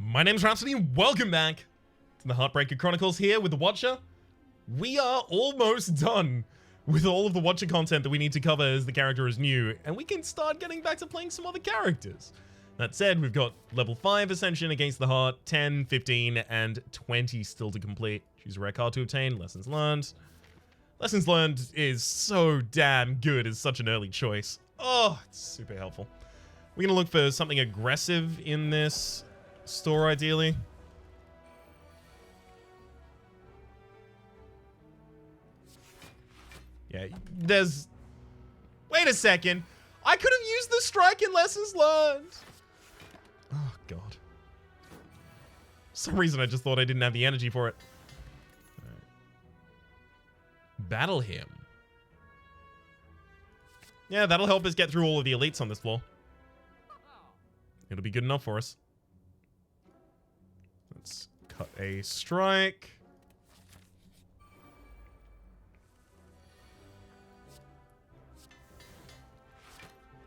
My name's Rhapsody and welcome back to the Heartbreaker Chronicles here with the Watcher. We are almost done with all of the Watcher content that we need to cover as the character is new, and we can start getting back to playing some other characters. That said, we've got level 5 Ascension against the Heart, 10, 15, and 20 still to complete. Choose a rare card to obtain, Lessons Learned. Lessons Learned is so damn good as such an early choice. Oh, it's super helpful. We're going to look for something aggressive in this store, ideally. Yeah, there's... Wait a second. I could have used the strike in Lessons Learned. Oh, God. For some reason, I just thought I didn't have the energy for it. Right. Battle him. Yeah, that'll help us get through all of the elites on this floor. It'll be good enough for us. Let's cut a strike.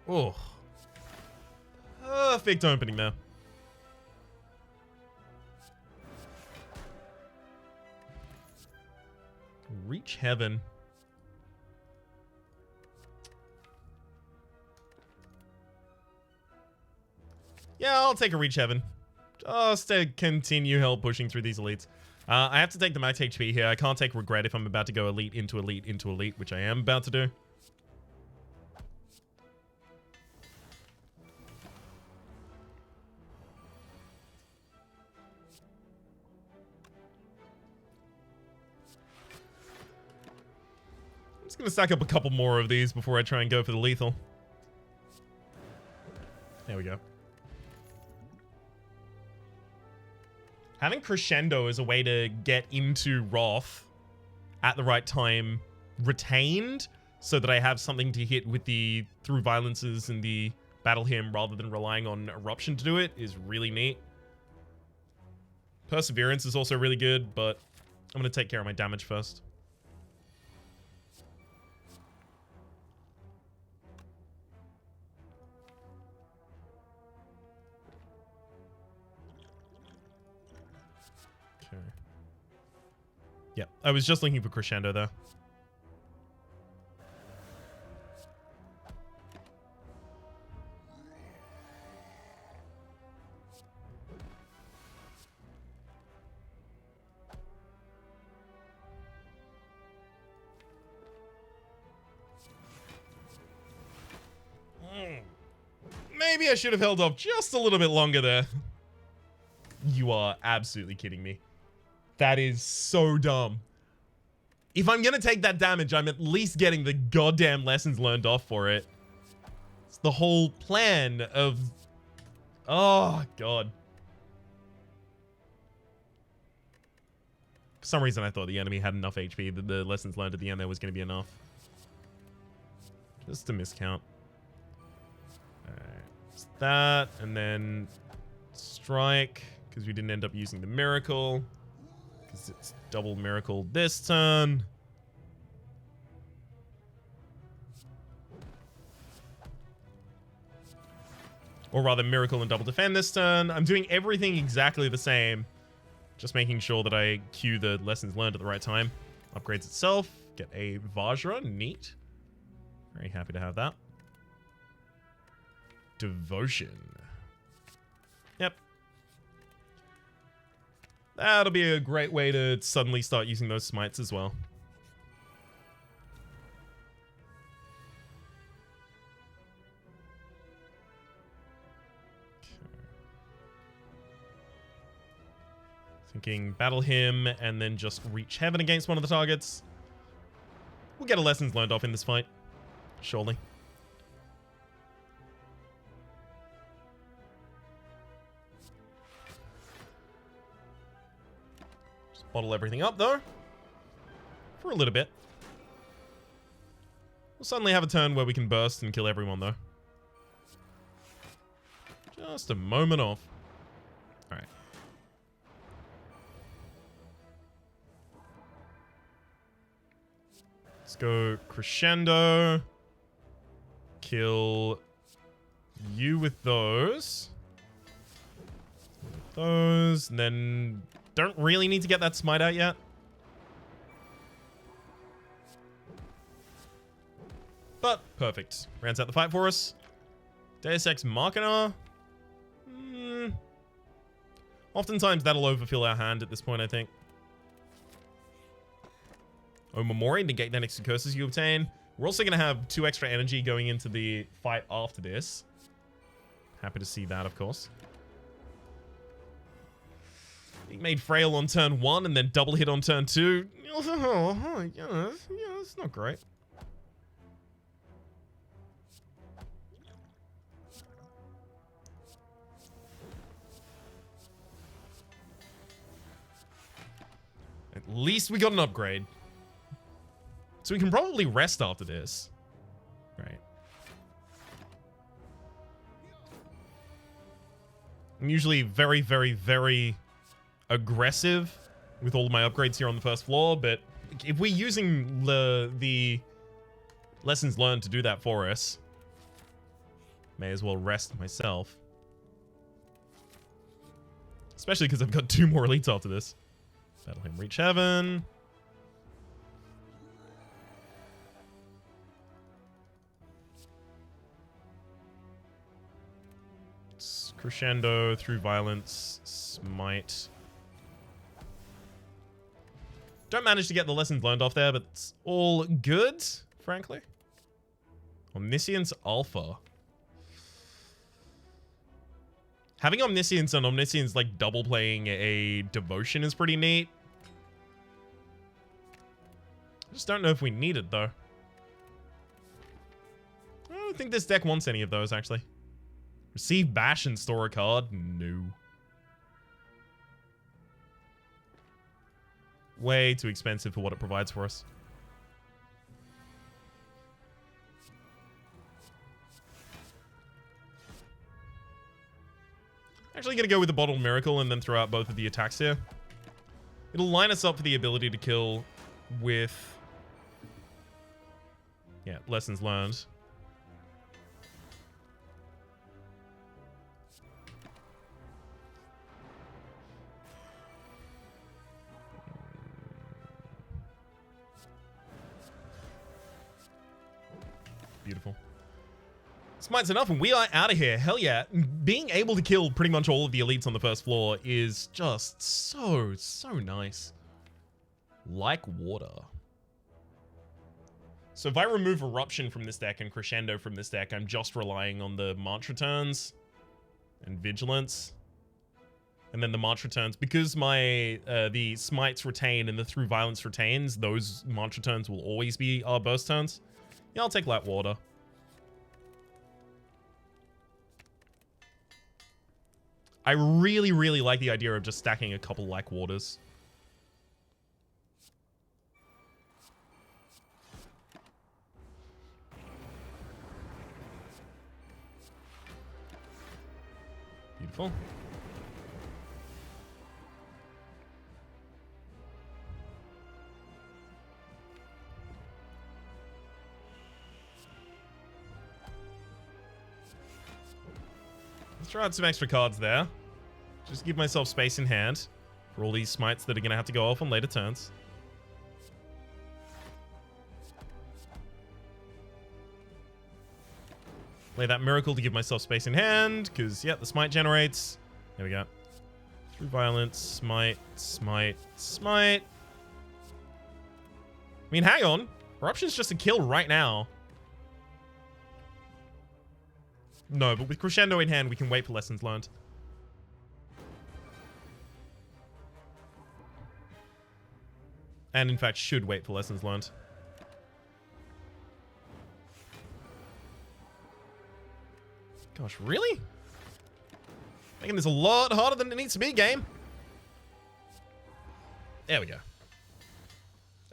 Oh. Perfect opening there. Reach heaven. Yeah, I'll take a reach heaven. Just to continue help pushing through these elites. I have to take the max HP here. I can't take regret if I'm about to go elite into elite into elite, which I am about to do. I'm just going to stack up a couple more of these before I try and go for the lethal. There we go. Having Crescendo as a way to get into Wrath at the right time retained so that I have something to hit with the through violences and the battle hymn rather than relying on Eruption to do it is really neat. Perseverance is also really good, but I'm going to take care of my damage first. Yep, I was just looking for Crescendo though. Maybe I should have held off just a little bit longer there. You are absolutely kidding me. That is so dumb. If I'm going to take that damage, I'm at least getting the goddamn lessons learned off for it. It's the whole plan of... Oh, God. For some reason, I thought the enemy had enough HP that the lessons learned at the end there was going to be enough. Just a miscount. Alright. It's that, and then strike, because we didn't end up using the miracle. Because it's double miracle this turn. Or rather, miracle and double defend this turn. I'm doing everything exactly the same. Just making sure that I cue the lessons learned at the right time. Upgrades itself. Get a Vajra. Neat. Very happy to have that. Devotion. Yep. That'll be a great way to suddenly start using those smites as well. Okay. Thinking battle him and then just reach heaven against one of the targets. We'll get a lessons learned off in this fight. Surely. Bottle everything up, though. For a little bit. We'll suddenly have a turn where we can burst and kill everyone, though. Just a moment off. Alright. Let's go Crescendo. Kill you with those. Those, and then don't really need to get that smite out yet. But perfect. Rounds out the fight for us. Deus Ex Machina. Oftentimes that'll overfill our hand at this point, I think. Oh, Memori, negate the next two curses you obtain. We're also going to have 2 extra energy going into the fight after this. Happy to see that, of course. He made Frail on turn 1 and then double hit on turn 2. Oh, yeah, it's not great. At least we got an upgrade. So we can probably rest after this. Right. I'm usually very, very, very aggressive with all of my upgrades here on the first floor, but if we're using the lessons learned to do that for us, may as well rest myself. Especially because I've got 2 more elites after this. Battle him, reach heaven. It's crescendo through violence, smite. Don't manage to get the lessons learned off there, but it's all good, frankly. Omniscience Alpha. Having Omniscience and Omniscience like double playing a Devotion is pretty neat. I just don't know if we need it though. I don't think this deck wants any of those actually. Receive Bash and store a card? No. Way too expensive for what it provides for us. Actually gonna go with the Bottled Miracle and then throw out both of the attacks here. It'll line us up for the ability to kill with... yeah, lessons learned. Beautiful. Smite's enough and we are out of here. Hell yeah. Being able to kill pretty much all of the elites on the first floor is just so nice. Like water. So if I remove Eruption from this deck and Crescendo from this deck, I'm just relying on the March Returns and Vigilance. And then the March Returns, because my the Smites retain and the Through Violence retains, those March Returns will always be our burst turns. Yeah, I'll take Light Water. I really, really like the idea of just stacking a couple like waters. Beautiful. Let's try out some extra cards there. Just give myself space in hand for all these smites that are going to have to go off on later turns. Play that Miracle to give myself space in hand, because, yeah, the smite generates. There we go. Through Violence, smite, smite, smite. I mean, hang on. Eruption's just a kill right now. No, but with Crescendo in hand, we can wait for lessons learned. And in fact, should wait for lessons learned. Gosh, really? Making this a lot harder than it needs to be, game. There we go.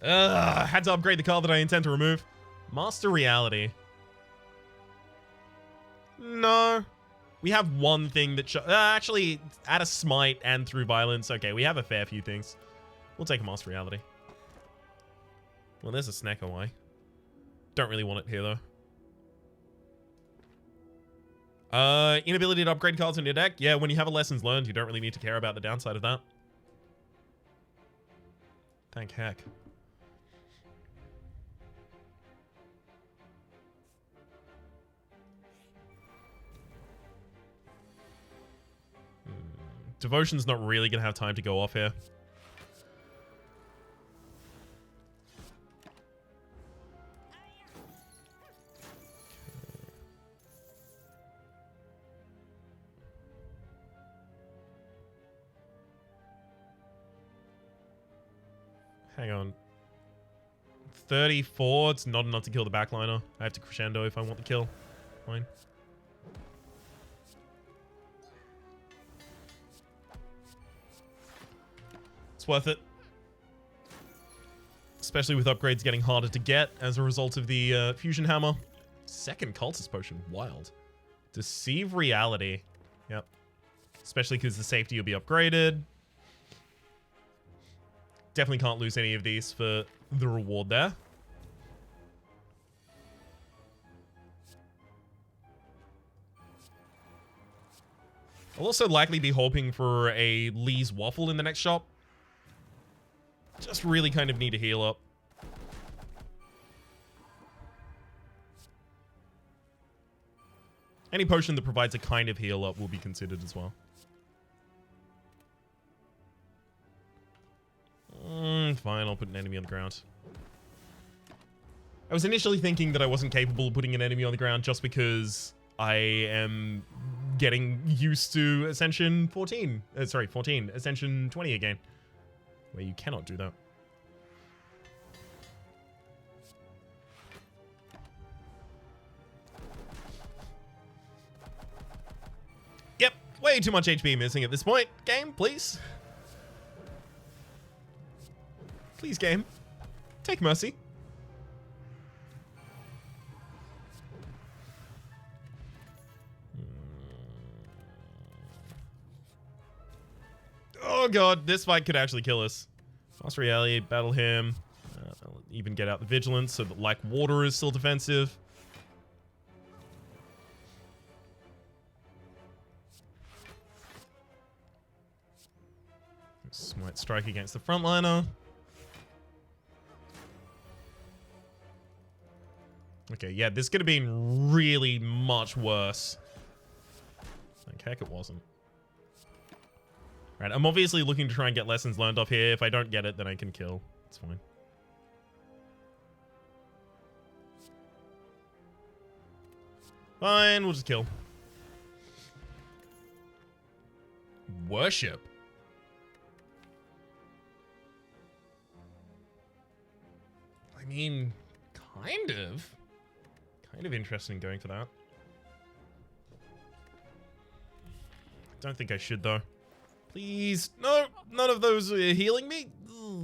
Had to upgrade the card that I intend to remove. Master Reality. No. We have one thing that... actually, add a smite and Through Violence. Okay, we have a fair few things. We'll take a Master Reality. Well, there's a Snack away. Don't really want it here, though. Inability to upgrade cards on your deck. Yeah, when you have a lessons learned, you don't really need to care about the downside of that. Thank heck. Devotion's not really going to have time to go off here. Hang on. 34, it's not enough to kill the backliner. I have to crescendo if I want the kill. Fine. It's worth it. Especially with upgrades getting harder to get as a result of the fusion hammer. Second cultist potion, wild. Deceive reality. Yep. Especially because the safety will be upgraded. Definitely can't lose any of these for the reward there. I'll also likely be hoping for a Lee's Waffle in the next shop. Just really kind of need to heal up. Any potion that provides a kind of heal up will be considered as well. Fine, I'll put an enemy on the ground. I was initially thinking that I wasn't capable of putting an enemy on the ground just because I am getting used to Ascension 14. Sorry, 14. Ascension 20 again. Where you cannot do that. Yep, way too much HP missing at this point. Game, please. Please, game. Take mercy. Oh god, this fight could actually kill us. Fast reality, battle him. I'll even get out the vigilance so that like water is still defensive. Smite strike against the frontliner. Okay, yeah, this could have been really much worse. Like, heck, it wasn't. Right, I'm obviously looking to try and get lessons learned off here. If I don't get it, then I can kill. It's fine. Fine, we'll just kill. Worship. I mean, kind of. Kind of interesting going for that. Don't think I should, though. Please. No, none of those are healing me.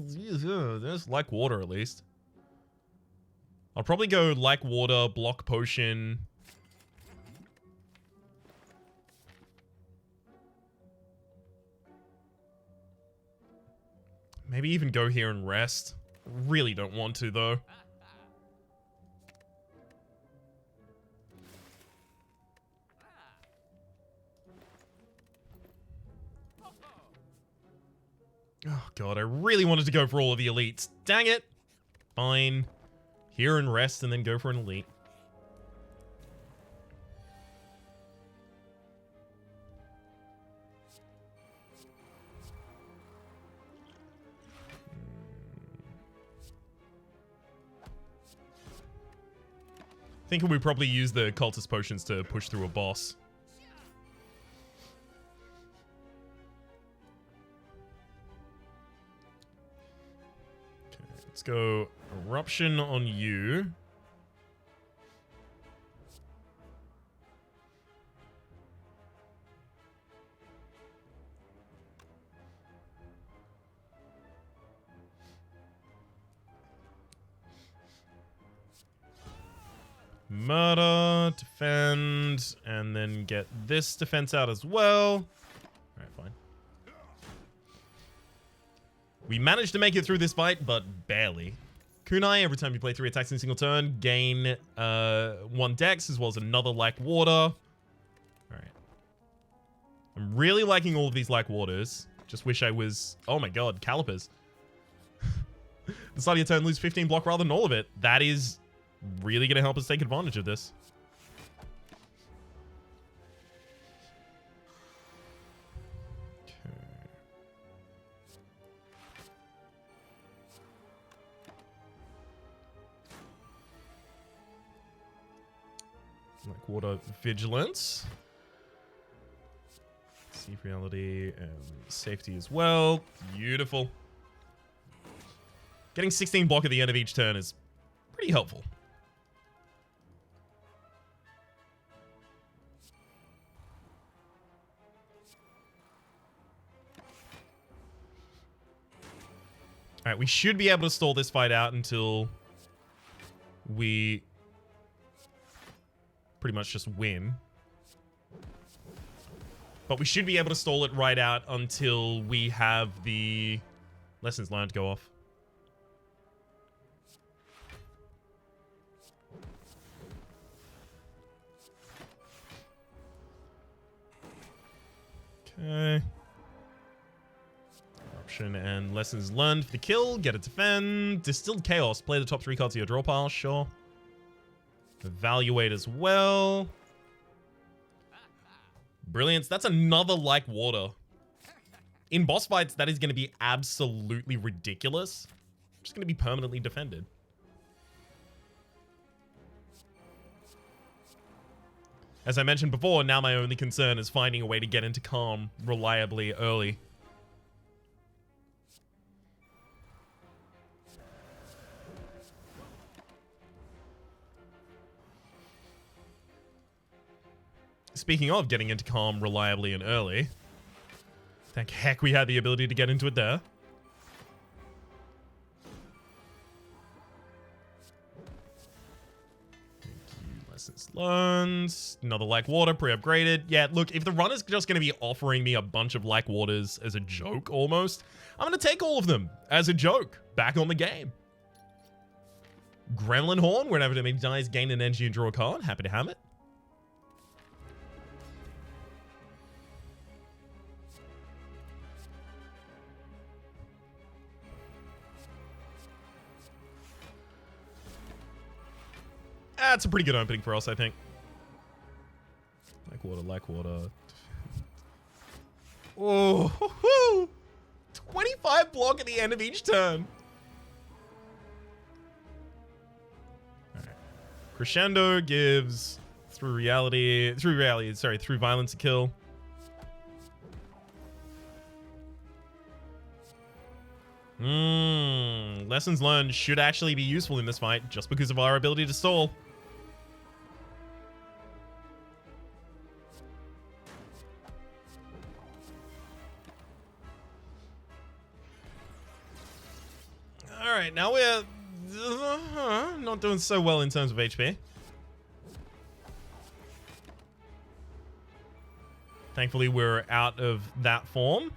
There's like water, at least. I'll probably go like water, block potion. Maybe even go here and rest. Really don't want to, though. Oh god, I really wanted to go for all of the elites. Dang it. Fine. Here and rest and then go for an elite. Thinking we probably use the cultist potions to push through a boss. Let's go eruption on you. Murder, defend, and then get this defense out as well. Alright, fine. We managed to make it through this fight, but barely. Kunai, every time you play 3 attacks in a single turn, gain 1 dex, as well as another like water. Really liking all of these like waters. Just wish I was... Oh my god, calipers. The start of your turn, lose 15 block rather than all of it. That is really going to help us take advantage of this. Like water vigilance. Sea reality and safety as well. Beautiful. Getting 16 block at the end of each turn is pretty helpful. Alright, we should be able to stall this fight out until we pretty much just win. But we should be able to stall it right out until we have the lessons learned go off. Okay. Corruption and lessons learned for the kill. Get it to defend. Distilled Chaos. Play the top 3 cards of your draw pile. Sure. Evaluate as well. Brilliance. That's another like water. In boss fights, that is going to be absolutely ridiculous. Just going to be permanently defended. As I mentioned before, now my only concern is finding a way to get into Calm reliably early. Speaking of getting into Calm reliably and early, thank heck we had the ability to get into it there. Lessons learned. Another like water, pre-upgraded. Yeah, look, if the runner's just going to be offering me a bunch of like waters as a joke almost, I'm going to take all of them as a joke back on the game. Gremlin Horn, whenever it dies, gain an energy and draw a card. Happy to have it. That's a pretty good opening for us, I think. Like water, like water. Oh, 25 block at the end of each turn. All right. Crescendo gives through violence a kill. Lessons learned should actually be useful in this fight just because of our ability to stall. Alright, now we're not doing so well in terms of HP. Thankfully, we're out of that form.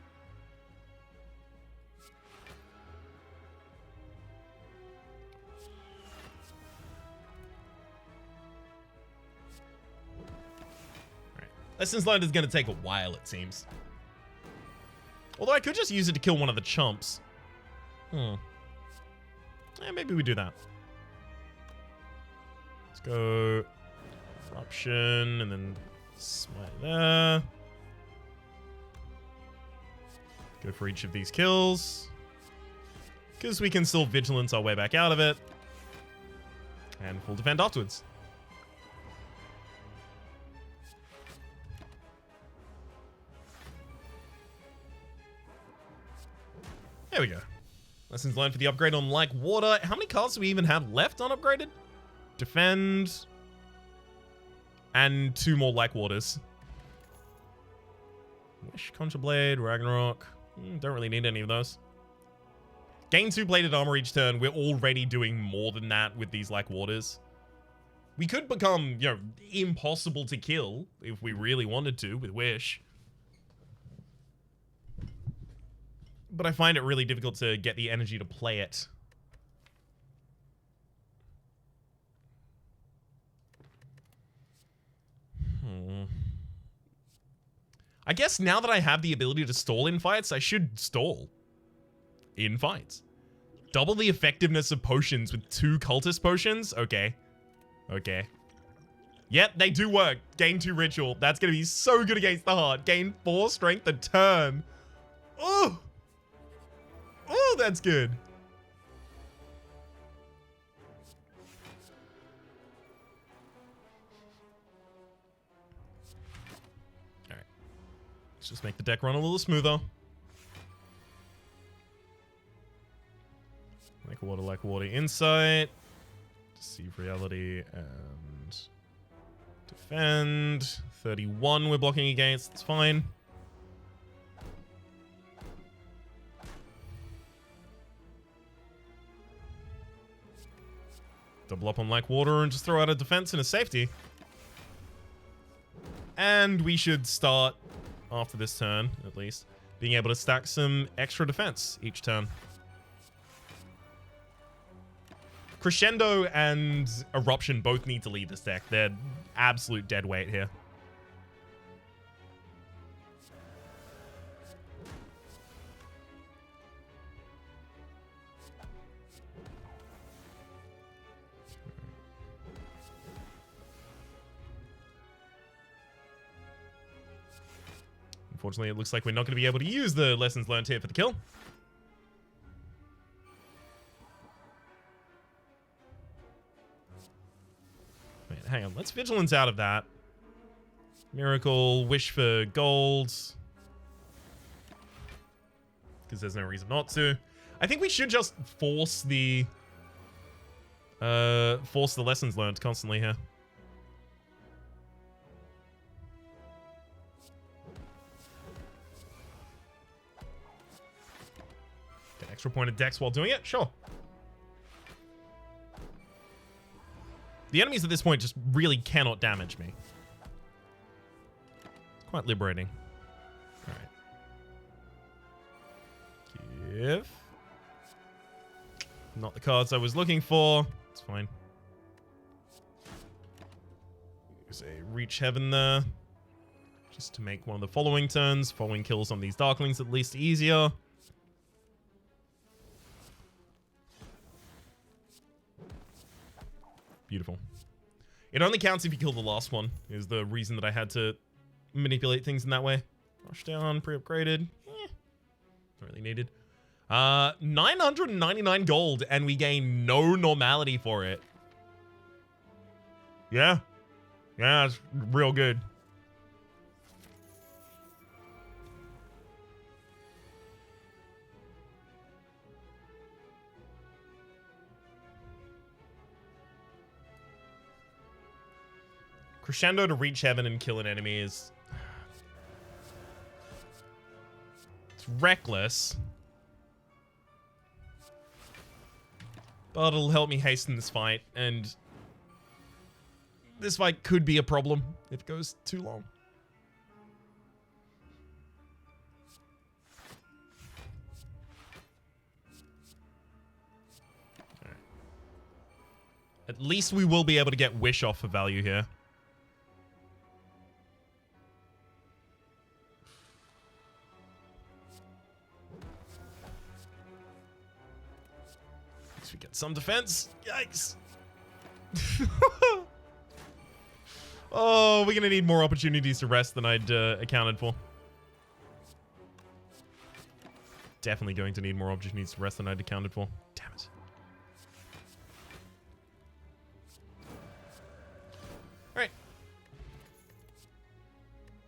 Alright. Lessons learned is going to take a while, it seems. Although I could just use it to kill one of the chumps. Yeah, maybe we do that. Let's go Corruption and then smite there. Go for each of these kills. Because we can still Vigilance our way back out of it. And full defend afterwards. There we go. Lessons learned for the upgrade on like water. How many cards do we even have left unupgraded? Defend. And 2 more like waters. Wish, Contra Blade, Ragnarok. Don't really need any of those. Gain 2 bladed armor each turn. We're already doing more than that with these like waters. We could become, you know, impossible to kill if we really wanted to with Wish. But I find it really difficult to get the energy to play it. I guess now that I have the ability to stall in fights, I should stall in fights. Double the effectiveness of potions with 2 cultist potions? Okay. Okay. Yep, they do work. Gain 2 ritual. That's going to be so good against the heart. Gain 4 strength a turn. Oh! Oh, that's good. Alright. Let's just make the deck run a little smoother. Like water insight. Deceive reality and defend. 31 we're blocking against. It's fine. Double up on like water and just throw out a defense and a safety. And we should start, after this turn at least, being able to stack some extra defense each turn. Crescendo and Eruption both need to lead this deck. They're absolute dead weight here. Unfortunately, it looks like we're not going to be able to use the lessons learned here for the kill. Wait, hang on. Let's Vigilance out of that. Miracle, wish for gold. Because there's no reason not to. I think we should just force the lessons learned constantly here. Get extra point of dex while doing it? Sure. The enemies at this point just really cannot damage me. It's quite liberating. Alright. Give. Not the cards I was looking for. It's fine. Use a Reach Heaven there. Just to make one of the following turns. Following kills on these Darklings at least easier. Beautiful. It only counts if you kill the last one, is the reason that I had to manipulate things in that way. Rush down, pre-upgraded. Not really needed. 999 gold, and we gain no normality for it. Yeah. Yeah, it's real good. Crescendo to reach heaven and kill an enemy is... It's reckless. But it'll help me hasten this fight, and... This fight could be a problem if it goes too long. All right. At least we will be able to get Wish off for value here. We get some defense. Yikes. Oh, we're going to need more opportunities to rest than I'd accounted for. Definitely going to need more opportunities to rest than I'd accounted for. Damn it.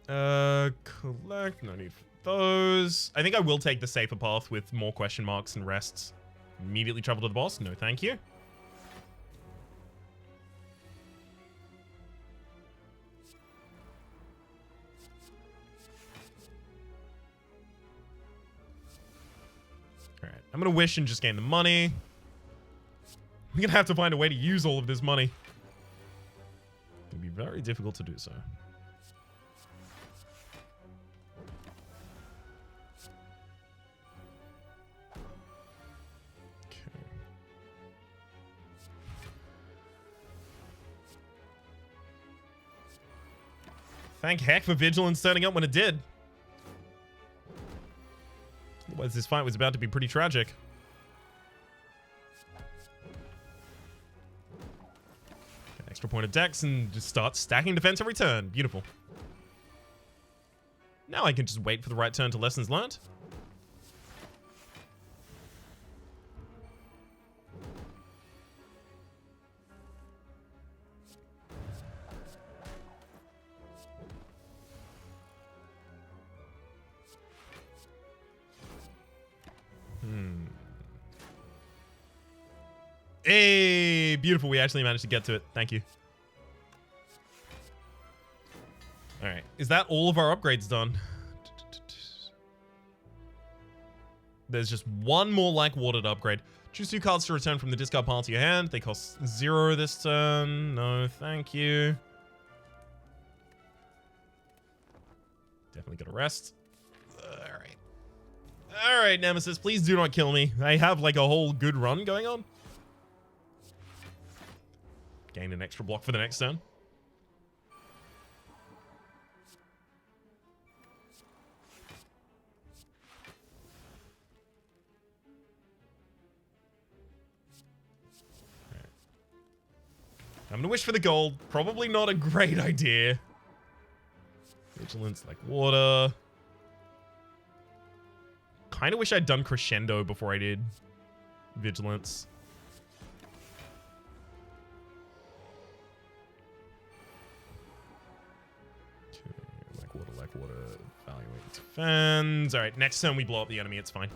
Alright. Collect. No need for those. I think I will take the safer path with more question marks and rests. Immediately travel to the boss? No, thank you. Alright, I'm gonna wish and just gain the money. We're gonna have to find a way to use all of this money. It's gonna be very difficult to do so. Thank heck for Vigilance turning up when it did. Otherwise, this fight was about to be pretty tragic. Okay, extra point of dex and just start stacking defense every turn. Beautiful. Now I can just wait for the right turn to lessons learned. Hey, beautiful. We actually managed to get to it. Thank you. All right. Is that all of our upgrades done? There's just one more like water to upgrade. Choose 2 cards to return from the discard pile to your hand. They cost 0 this turn. No, thank you. Definitely gotta rest. Alright. Alright, Nemesis, please do not kill me. I have like a whole good run going on. Gain an extra block for the next turn. I'm gonna wish for the gold. Probably not a great idea. Vigilance like water. Kind of wish I'd done crescendo before I did vigilance. Okay, like water. Evaluate defense. All right, next turn we blow up the enemy. It's fine.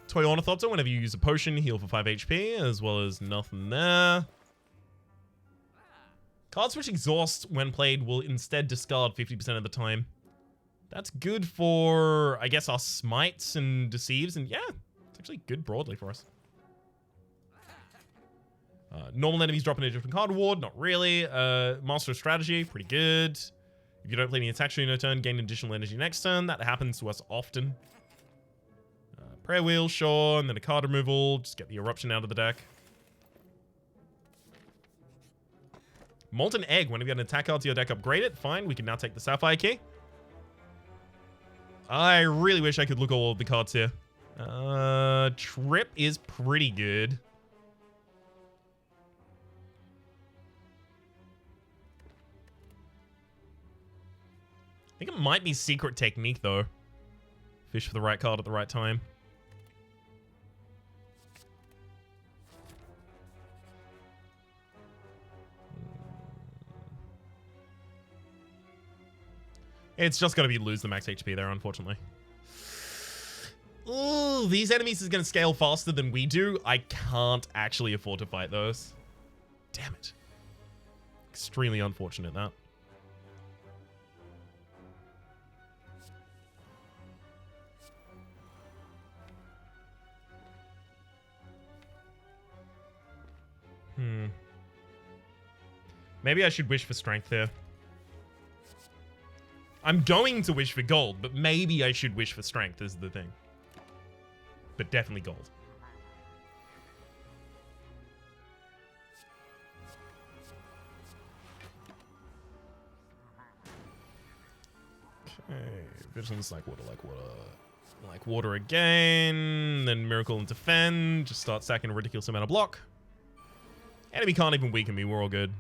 Toy Ornithopter, whenever you use a potion, heal for 5 HP, as well as nothing there. Cards which exhaust when played will instead discard 50% of the time. That's good for, I guess, our smites and deceives, and yeah, it's actually good broadly for us. Normal enemies drop in a different card reward, not really. Master of Strategy, pretty good. If you don't play any attacks during your turn, gain additional energy next turn. That happens to us often. Prayer Wheel, sure, and then a card removal. Just get the Eruption out of the deck. Molten Egg. Whenever you get an attack card to your deck, upgrade it. Fine, we can now take the Sapphire Key. I really wish I could look at all of the cards here. Trip is pretty good. I think it might be Secret Technique, though. Fish for the right card at the right time. It's just going to be lose the max HP there, unfortunately. Ooh, these enemies is going to scale faster than we do. I can't actually afford to fight those. Damn it. Extremely unfortunate, that. Maybe I should wish for strength here. I'm going to wish for gold, but maybe I should wish for strength is the thing. But definitely gold. Okay, Vigilance like water, like water. Like water again, then Miracle and Defend. Just start stacking a ridiculous amount of block. Enemy can't even weaken me, we're all good.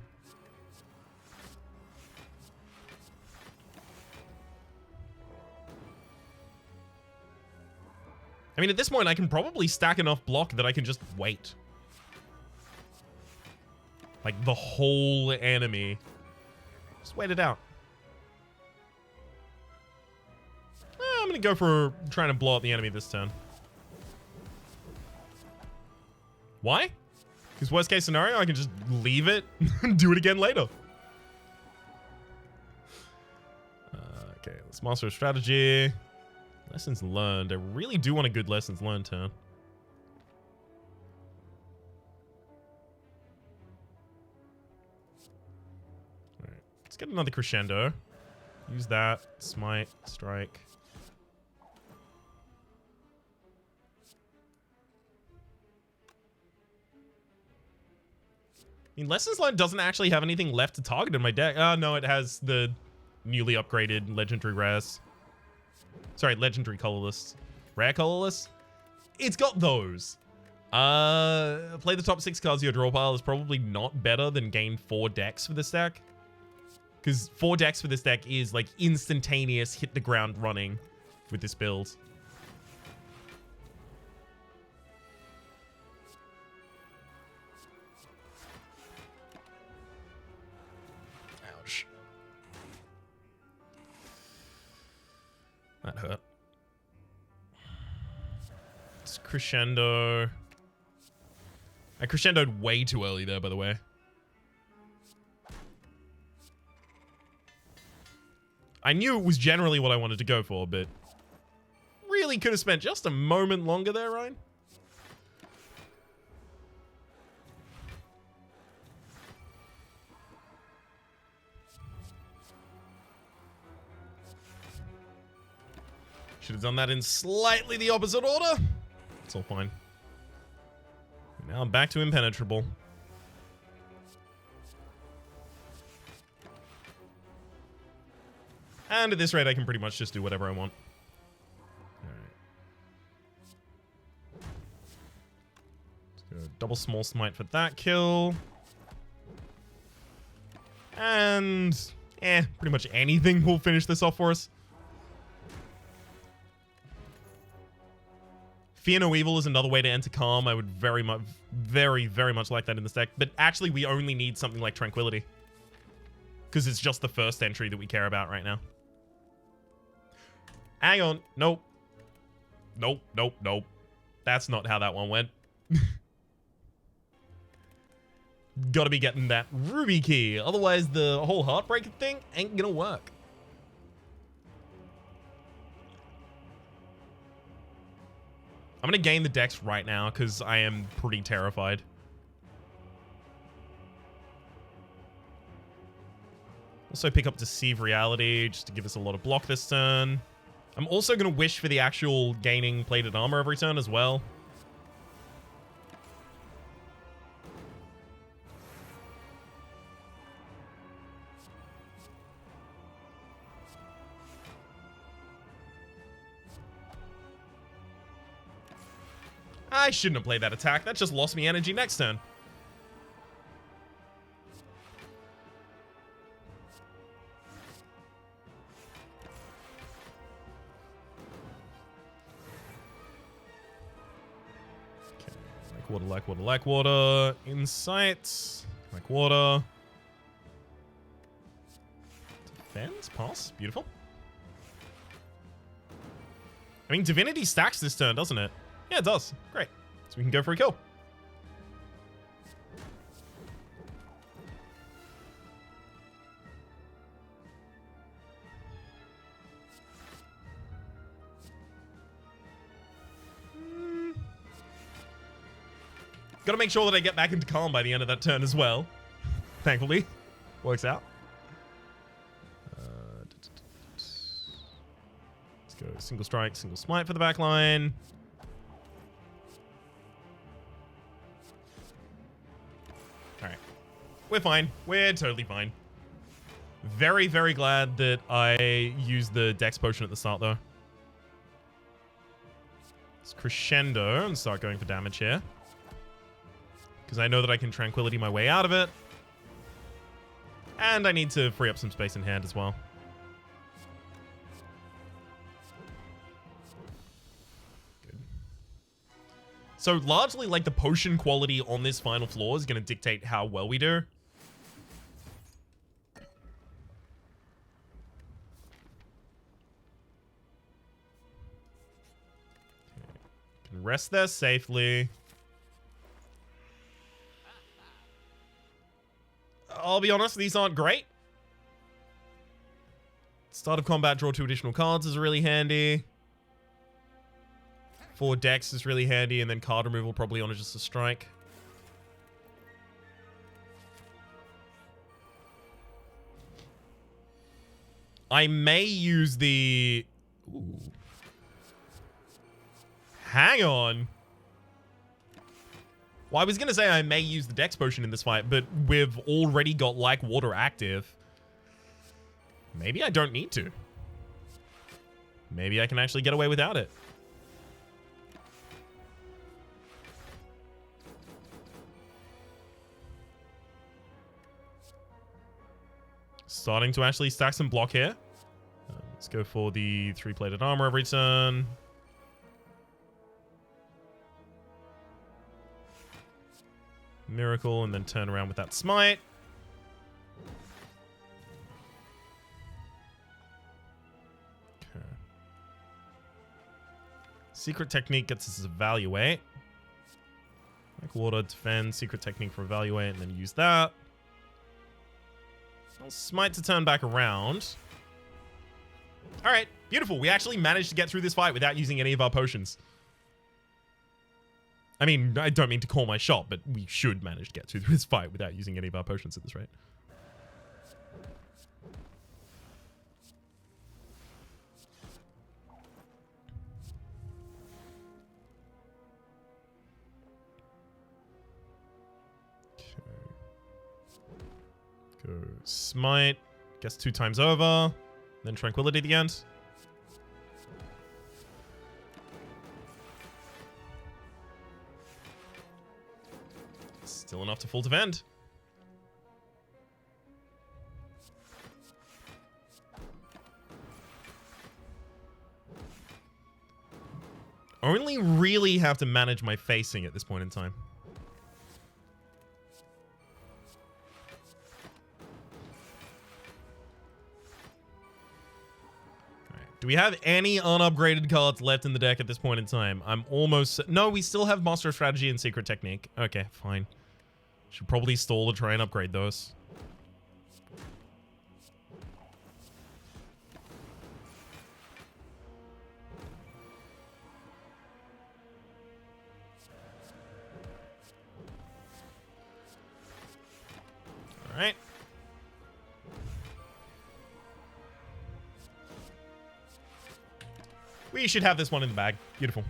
I mean, at this point, I can probably stack enough block that I can just wait. Like, the whole enemy. Just wait it out. I'm gonna go for trying to blow up the enemy this turn. Why? Because worst case scenario, I can just leave it and do it again later. Okay, let's Master of Strategy. Lessons learned. I really do want a good lessons learned turn. Alright, let's get another crescendo. Use that. Smite. Strike. mean, Lessons Learned doesn't actually have anything left to target in my deck. Oh, no, it has the newly upgraded legendary rares. Sorry, legendary colorless. Rare colorless? It's got those. Play the top 6 cards of your draw pile is probably not better than gain 4 decks for this deck. Because 4 decks for this deck is like instantaneous hit the ground running with this build. Ouch. That hurt. It's crescendo. I crescendoed way too early there, by the way. I knew it was generally what I wanted to go for, but really could have spent just a moment longer there, Ryan. Should have done that in slightly the opposite order. It's all fine. Now I'm back to impenetrable. And at this rate, I can pretty much just do whatever I want. Alright. Let's go double small smite for that kill. And pretty much anything will finish this off for us. Fear No Evil is another way to enter Calm. I would very much like that in this deck. But actually, we only need something like Tranquility. Because it's just the first entry that we care about right now. Hang on. Nope. Nope, nope, nope. That's not how that one went. Gotta be getting that Ruby key. Otherwise, the whole Heartbreaker thing ain't gonna work. I'm gonna gain the dex right now because I am pretty terrified. Also pick up Deceive Reality just to give us a lot of block this turn. I'm also gonna wish for the actual gaining plated armor every turn as well. I shouldn't have played that attack. That just lost me energy next turn. Okay, like water. Insight. Like water. Defense, pass. Beautiful. I mean, Divinity stacks this turn, doesn't it? Yeah, it does. Great. So we can go for a kill. Gotta make sure that I get back into Calm by the end of that turn as well. Thankfully. Works out. Let's go single strike, single smite for the back line. Alright. We're fine. We're totally fine. Very, very glad that I used the Dex Potion at the start, though. Let's crescendo and start going for damage here. Because I know that I can Tranquility my way out of it. And I need to free up some space in hand as well. Good. So largely, like, the potion quality on this final floor is going to dictate how well we do. Can rest there safely. I'll be honest, these aren't great. Start of combat, draw 2 additional cards is really handy. 4 decks is really handy, and then card removal probably on just a strike. I may use the... Ooh. Hang on. Well, I was going to say I may use the Dex potion in this fight, but we've already got like water active. Maybe I don't need to. Maybe I can actually get away without it. Starting to actually stack some block here. Let's go for the 3-plated armor every turn. Miracle, and then turn around with that smite. Okay. Secret technique gets us evaluate. Like water, defend, secret technique for evaluate, and then use that. I'll smite to turn back around. All right, beautiful. We actually managed to get through this fight without using any of our potions. I mean, I don't mean to call my shot, but we should manage to get through this fight without using any of our potions at this rate. Go smite. Guess 2 times over. Then tranquility at the end. Still enough to full defend. Only really have to manage my facing at this point in time. Do we have any unupgraded cards left in the deck at this point in time? I'm almost... No, we still have Master of Strategy and Secret Technique. Okay, fine. Should probably stall to try and upgrade those. All right. We should have this one in the bag. Beautiful.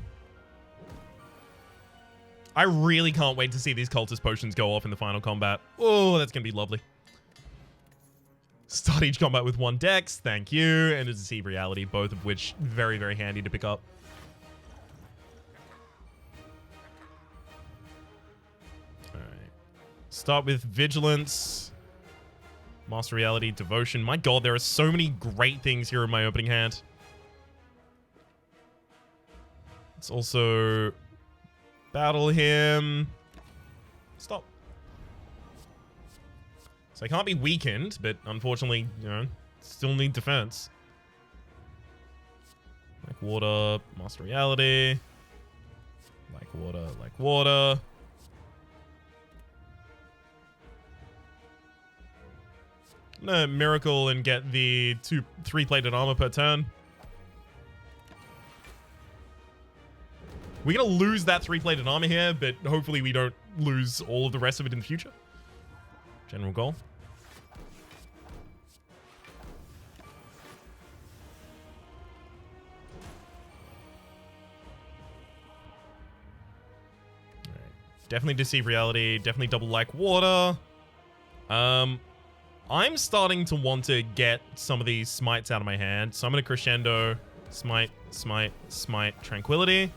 I really can't wait to see these cultist potions go off in the final combat. Oh, that's going to be lovely. Start each combat with 1 dex. Thank you. And a Deceive Reality, both of which very, very handy to pick up. All right. Start with Vigilance. Master Reality, Devotion. My god, there are so many great things here in my opening hand. Let's also battle him. Stop. So I can't be weakened, but unfortunately, you know, still need defense. Like water, Master Reality. Like water, like water. I'm gonna miracle and get the 3-plated armor per turn. We're going to lose that 3-plated armor here, but hopefully we don't lose all of the rest of it in the future. General goal. All right. Definitely Deceive Reality. Definitely double like water. I'm starting to want to get some of these smites out of my hand. So I'm going to crescendo. Smite, smite, smite, tranquility.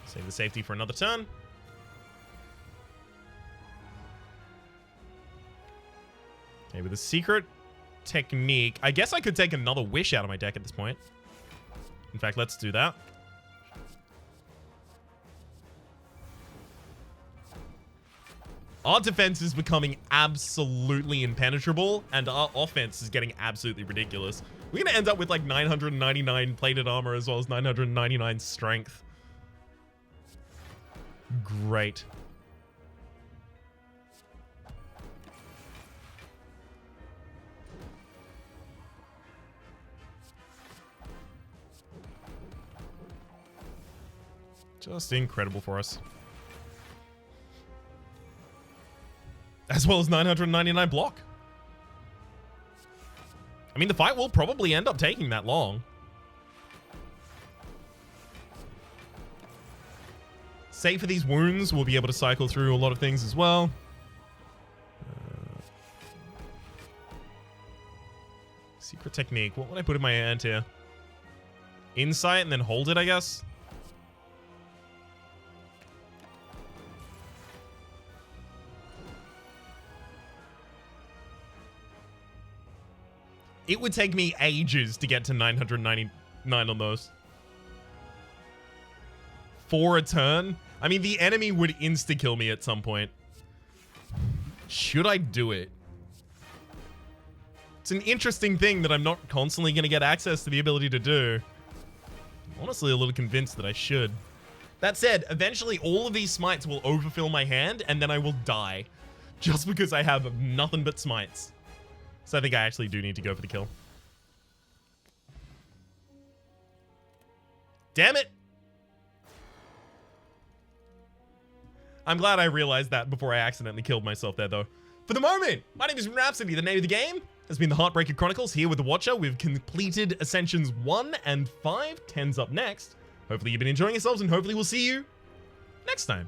Save the safety for another turn. Okay, with a secret technique, I guess I could take another wish out of my deck at this point. In fact, let's do that. Our defense is becoming absolutely impenetrable, and our offense is getting absolutely ridiculous. We're going to end up with like 999 plated armor as well as 999 strength. Great. Just incredible for us. As well as 999 block. I mean, the fight will probably end up taking that long. Save for these wounds. We'll be able to cycle through a lot of things as well. Secret technique. What would I put in my hand here? Insight and then hold it, I guess. It would take me ages to get to 999 on those. For a turn? I mean, the enemy would insta-kill me at some point. Should I do it? It's an interesting thing that I'm not constantly going to get access to the ability to do. I'm honestly a little convinced that I should. That said, eventually all of these smites will overfill my hand and then I will die. Just because I have nothing but smites. So I think I actually do need to go for the kill. Damn it! I'm glad I realized that before I accidentally killed myself there, though. For the moment, my name is Rhapsody. The name of the game has been the Heartbreaker Chronicles here with the Watcher. We've completed Ascensions 1 and 5. 10's up next. Hopefully you've been enjoying yourselves, and hopefully we'll see you next time.